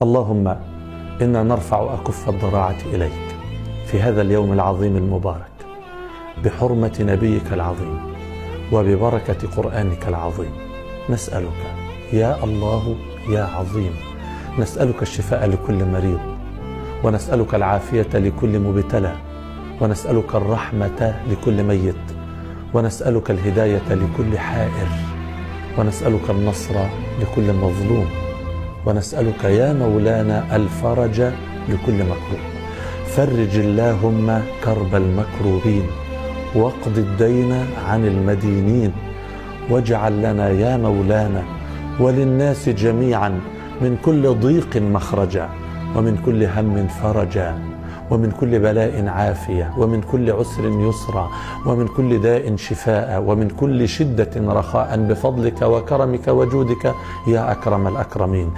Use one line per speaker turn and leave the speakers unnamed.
اللهم إنا نرفع أكف الضراعة إليك في هذا اليوم العظيم المبارك بحرمة نبيك العظيم وببركة قرآنك العظيم. نسألك يا الله يا عظيم، نسألك الشفاء لكل مريض، ونسألك العافية لكل مبتلى، ونسألك الرحمة لكل ميت، ونسألك الهداية لكل حائر، ونسألك النصر لكل مظلوم، ونسألك يا مولانا الفرج لكل مكروب. فرج اللهم كرب المكروبين، واقض الدين عن المدينين، واجعل لنا يا مولانا وللناس جميعا من كل ضيق مخرجا، ومن كل هم فرجا، ومن كل بلاء عافية، ومن كل عسر يسرا، ومن كل داء شفاء، ومن كل شدة رخاء، بفضلك وكرمك وجودك يا أكرم الأكرمين.